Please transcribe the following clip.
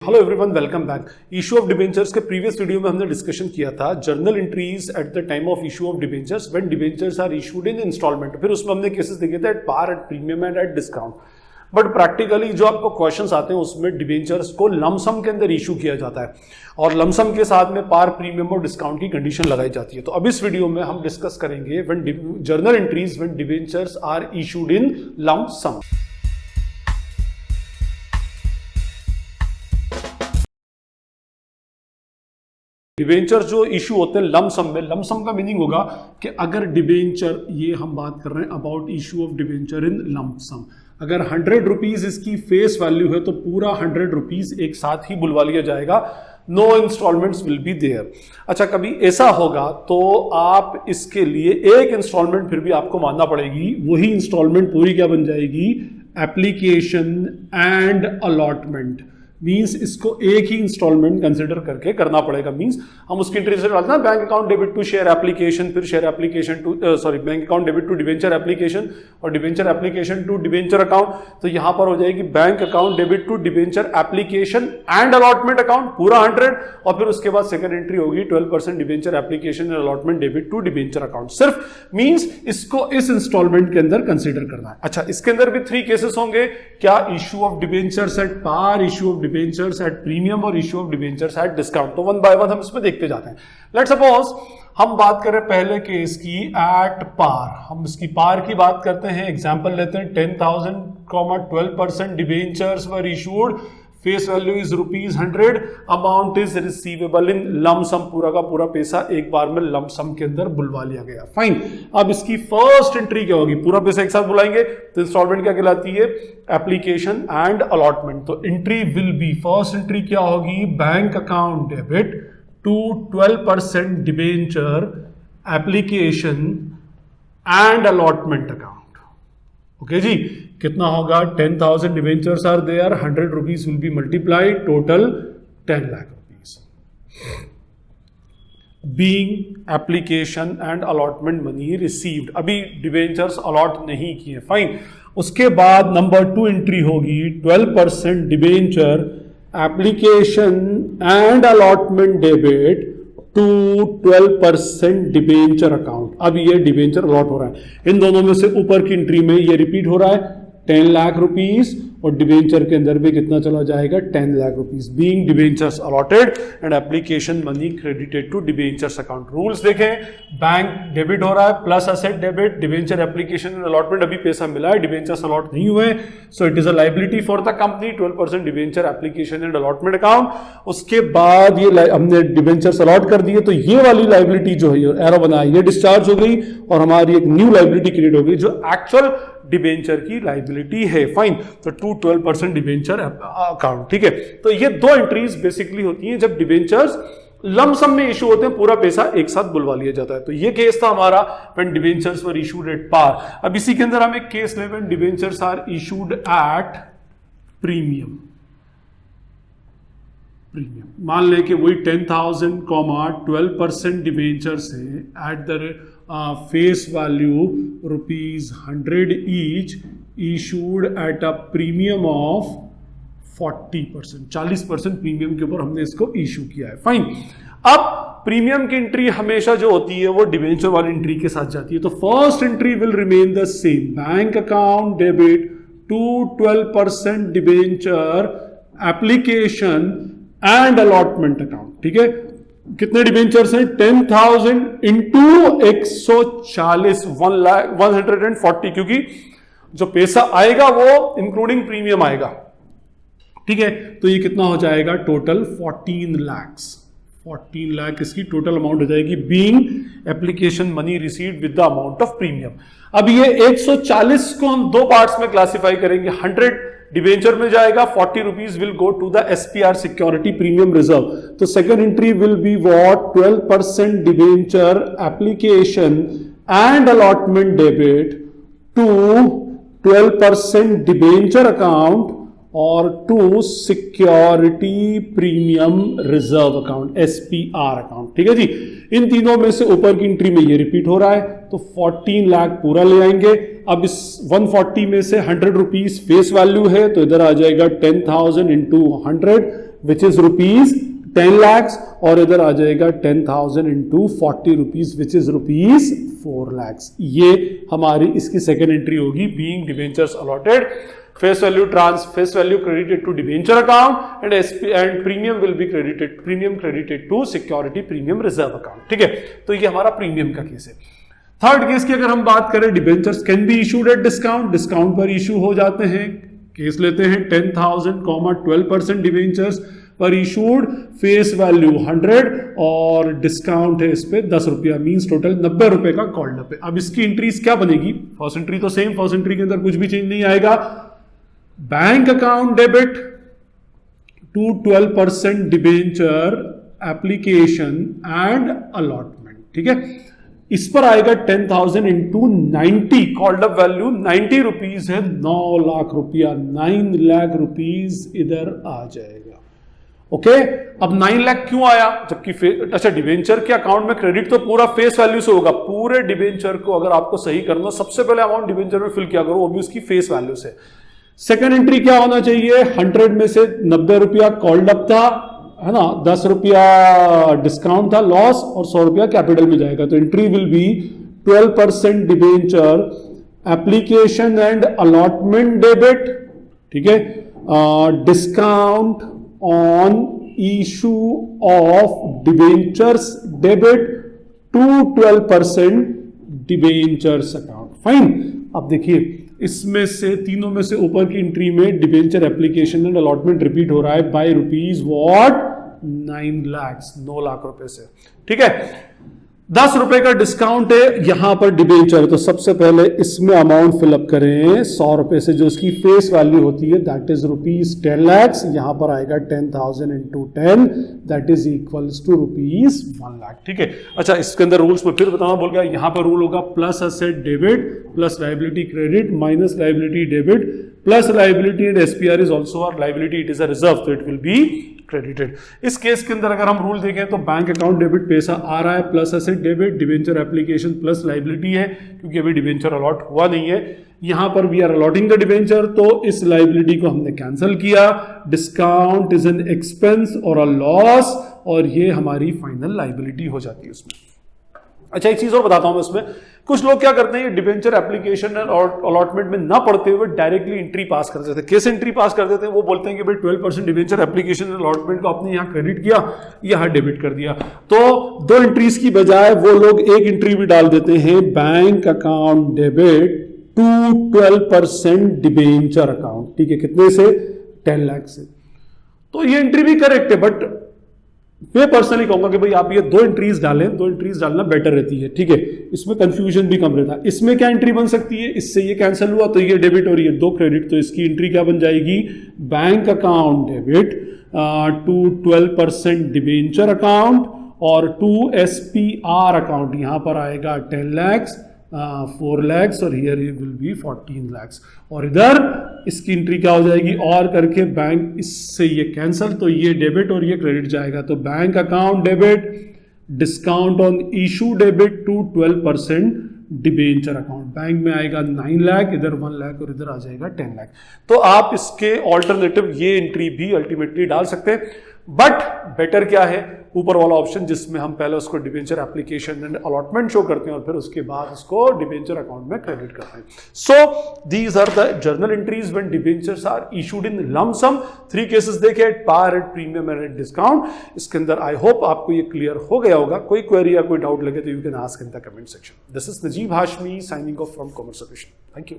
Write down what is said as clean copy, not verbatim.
Hello everyone, welcome back. Issue of debentures के previous video में हमने डिस्कशन किया था journal entries at the time of issue of debentures when debentures are issued in instalment. फिर उसमें हमने cases देखे थे at par, at premium and at discount. But practically जो आपको क्वेश्चंस आते हैं उसमें डिबेंचर्स को लमसम के अंदर इशू किया जाता है और लमसम के साथ में पार, प्रीमियम और डिस्काउंट की कंडीशन लगाई जाती है। तो अब इस वीडियो में हम डिस्कस करेंगे when journal entries when debentures are issued in lump sum. Debenture जो इशू होते हैं लमसम में, लमसम का मीनिंग होगा कि अगर डिबेंचर, ये हम बात कर रहे हैं about issue of debenture in lump sum, अगर 100 रुपीज इसकी फेस वैल्यू है तो पूरा 100 रुपीज एक साथ ही बुलवा लिया जाएगा। No instalments will be there. अच्छा, कभी ऐसा होगा तो आप इसके लिए एक इंस्टॉलमेंट फिर भी आपको मानना पड़ेगी, वही इंस्टॉलमेंट पूरी क्या बन जाएगी, एप्लीकेशन एंड अलॉटमेंट। मींस इसको एक ही इंस्टॉलमेंट कंसिडर करके करना पड़ेगा। मींस हम उसकी एंट्री से डालते हैं bank account debit to share application, फिर share application to bank account debit to debenture application और debenture application to debenture account. तो यहां पर हो जाएगी bank account debit to debenture application and allotment account पूरा 100, और फिर उसके बाद सेकंड एंट्री होगी 12% debenture application and allotment debit to debenture account. सिर्फ मींस इसको इस इंस्टॉलमेंट के अंदर कंसिडर करना है। अच्छा, इसके अंदर भी 3 केसेस होंगे। क्या? Issue of debentures at par, issue of debentures at premium और issue of debentures at discount. तो वन बाय वन हम इसमें देखते जाते हैं। लेट्स सपोज हम बात करें पहले केस की एट पार। हम इसकी पार की बात करते हैं, एग्जांपल लेते हैं 10,000, 12% debentures were issued, face value is ₹100, amount is receivable in lump sum. पूरा का पूरा पैसा एक बार में लमसम के अंदर बुलवा लिया गया। फाइन। अब इसकी फर्स्ट एंट्री क्या होगी? पूरा पैसा एक साथ बुलाएंगे तो इंस्टॉलमेंट क्या कहलाती है? Application and allotment. तो entry will be, first entry क्या होगी? Bank account debit to 12% debenture application and allotment account. Okay ji, कितना होगा? 10,000 debentures are there, 100 rupees will be multiplied, total 10 lakh rupees. Being application and allotment money received. अभी debentures allot नहीं किए। Fine. उसके बाद number 2 entry होगी 12% debenture application and allotment debit to 12% debenture account. अब ये डिबेंचर अलॉट हो रहा है, इन दोनों में से ऊपर की एंट्री में ये रिपीट हो रहा है 10 लाख रुपीज, और डिबेंचर के अंदर भी कितना चला जाएगा? 10 lakh rupees. Being debentures allotted and application money credited to debentures account. Rules देखें, बैंक डेबिट हो रहा है plus asset debit, debenture application and allotment अभी पैसा मिला है, डिबेंचर्स अलॉट नहीं हुए, so it is a liability for the company, 12% debenture application and allotment account. उसके बाद ये हमने डिबेंचर्स अलॉट कर दिए तो ये वाली लायबिलिटी जो है, एरो बना है, ये डिस्चार्ज हो गई और हमारी एक न्यू लायबिलिटी क्रिएट हो गई जो एक्चुअल डिबेंचर की लायबिलिटी है। फाइन। तो टू 12% डिबेंचर अकाउंट। ठीक है, तो ये 2 एंट्रीज बेसिकली होती हैं जब डिबेंचर्स लमसम में इशू होते हैं, पूरा पैसा एक साथ बुलवा लिया जाता है। तो ये केस था हमारा when debentures were issued at par. अब इसी के अंदर हम एक केस ले when debentures are issued at premium. मान लें कि वही 10,000, 12% डिबेंचर्स है at the face value ₹100 each, issued at a premium of 40%, 40% premium के ऊपर हमने इसको इशू किया है। फाइन। अब प्रीमियम की एंट्री हमेशा जो होती है वो डिबेंचर वाली एंट्री के साथ जाती है। तो first entry will remain the same, bank account debit to 12% debenture application and allotment account. ठीक है, कितने डिबेंचर्स हैं? 10,000 इंटू 140, 140, क्योंकि जो पैसा आएगा वो इंक्लूडिंग प्रीमियम आएगा। ठीक है, तो ये कितना हो जाएगा? टोटल 14 लाख इसकी टोटल अमाउंट हो जाएगी, being application money received with the amount of premium. अब ये 140 को हम 2 पार्ट्स में क्लासिफाई करेंगे। 100 डिबेंचर में जाएगा, 40 rupees will go to the SPR security premium reserve. तो second entry will be what? 12% debenture application and allotment debit to 12% debenture account और to security premium reserve account, SPR account. ठीक है जी, इन तीनों में से ऊपर की एंट्री में ये रिपीट हो रहा है तो 14 लाख पूरा ले आएंगे। अब इस 140 में से 100 रुपीज फेस वैल्यू है तो इधर आ जाएगा 10,000 into 100 which is rupees 10 lakhs, और इधर आ जाएगा 10,000 into 40 rupees which is rupees 4 lakhs। ये हमारी इसकी सेकेंड एंट्री होगी, being debentures allotted, face value credited to debenture account and premium will be credited to security premium reserve account। ठीक है, तो ये हमारा प्रीमियम का केस है। थर्ड केस की अगर हम बात करें, debentures can be issued at discount, discount पर इशू हो जाते हैं। केस लेते हैं 10,000, 12% डिबेंचर्स पर इशूड, फेस वैल्यू 100 और डिस्काउंट है इस पे 10 रुपया, मींस टोटल 90 रुपए का कॉल्ड अप है। अब इसकी एंट्रीज क्या बनेगी? फर्स्ट एंट्री तो सेम, फर्स्ट एंट्री के अंदर कुछ भी चेंज नहीं आएगा। Bank account debit to 12% debenture application and allotment. ठीक है, इस पर आएगा 10,000 into 90, called up value 90 rupees है, 9 लाख रुपया, 9 लाख रुपीज इधर आ जाएगा। ओके, अब 9 लाख क्यों आया? जबकि अच्छा, डिबेंचर के अकाउंट में क्रेडिट तो पूरा फेस वैल्यू से होगा। पूरे डिबेंचर को अगर आपको सही करना, सबसे पहले अमाउंट डिबेंचर में फिल किया करो, वो भी उसकी फेस वैल्यू से। सेकेंड एंट्री क्या होना चाहिए? 100 में से 90 रुपया कॉल्ड अप था, है ना, 10 रुपया डिस्काउंट था, लॉस, और 100 रुपया कैपिटल में जाएगा। तो entry will be 12% debenture application and allotment debit, ठीक है, discount on issue of debentures debit to 12% debentures account. Fine. अब देखिए, इसमें से तीनों में से ऊपर की एंट्री में debenture application and allotment repeat हो रहा है by rupees what 9 lakhs, 9 lakh रुपए से। ठीक है, 10 रुपए का डिस्काउंट है यहां पर डिबेंचर, तो सबसे पहले इसमें अमाउंट फिलअप करें 100 रुपए से, जो इसकी फेस वैल्यू होती है, दैट इज रुपीज 10 lakhs। यहां पर आएगा 10,000 into 10, that is equals to rupees 1 lakh. ठीक है, अच्छा, इसके अंदर रूल्स में फिर बताना बोल गया। यहां पर रूल होगा plus asset debit plus liability credit minus liability debit plus liability and SPR is also our liability, it is a reserve, तो इट विल बी क्रेडिटेड। इस केस के अंदर अगर हम रूल देखें तो बैंक अकाउंट डेबिट पैसा आ रहा है, plus asset debit, debenture application plus liability है, क्योंकि अभी डिबेंचर अलॉट हुआ नहीं है। यहां पर we are allotting the debenture, तो इस लाइबिलिटी को हमने कैंसिल किया। डिस्काउंट इज एन एक्सपेंस और अ लॉस, और ये हमारी फाइनल लाइबिलिटी हो जाती है उसमें। अच्छा, एक चीज और बताता हूं मैं इसमें, कुछ लोग क्या करते हैं, ये डिबेंचर एप्लीकेशन और अलॉटमेंट में ना पढ़ते हुए डायरेक्टली एंट्री पास कर देते हैं। कैसे एंट्री पास कर देते हैं? वो बोलते हैं कि भाई 12% डिबेंचर एप्लीकेशन और अलॉटमेंट को आपने यहाँ क्रेडिट किया, यहाँ डेबिट कर दिया। तो 2 एंट्रीज की बजाय वो लोग एक एंट्री भी डाल देते हैं, bank account debit to 12% debenture account. ठीक है, कितने से? 10 लाख से। तो ये एंट्री भी करेक्ट है, बट मैं पर्सनली कहूंगा कि भाई आप ये 2 एंट्रीज डालें, 2 एंट्रीज डालना बेटर रहती है। ठीक है, इसमें कंफ्यूजन भी कम रहता है। इसमें क्या एंट्री बन सकती है? इससे ये कैंसिल हुआ तो ये डेबिट और ये 2 क्रेडिट, तो इसकी एंट्री क्या बन जाएगी? Bank account debit to 12% debenture account और टू एसपीआर अकाउंट। यहां पर आएगा 10 lakhs, 4 lakhs और हियर विल बी 14 lakhs। और इधर इसकी एंट्री क्या हो जाएगी? और करके बैंक, इससे ये कैंसिल, तो ये डेबिट और ये क्रेडिट जाएगा। तो bank account debit, discount on issue debit to 12% debenture account. बैंक में आएगा 9 लाख, इधर 1 लाख और इधर आ जाएगा 10 लाख। तो आप इसके ऑल्टरनेटिव ये एंट्री भी अल्टीमेटली डाल सकते हैं, बट बेटर क्या है? ऊपर वाला ऑप्शन, जिसमें हम पहले उसको debenture application and allotment show करते हैं और फिर उसके बाद उसको डिबेंचर अकाउंट में क्रेडिट करते हैं। So these are the journal entries when debentures are issued in lump sum. 3 cases देखे, at par, at premium and at discount. इसके अंदर आई होप आपको ये क्लियर हो गया होगा। कोई क्वेरी या कोई डाउट लगे तो you can ask in the comment section. This is Najeeb Hashmi signing off from commerce solution. Thank you.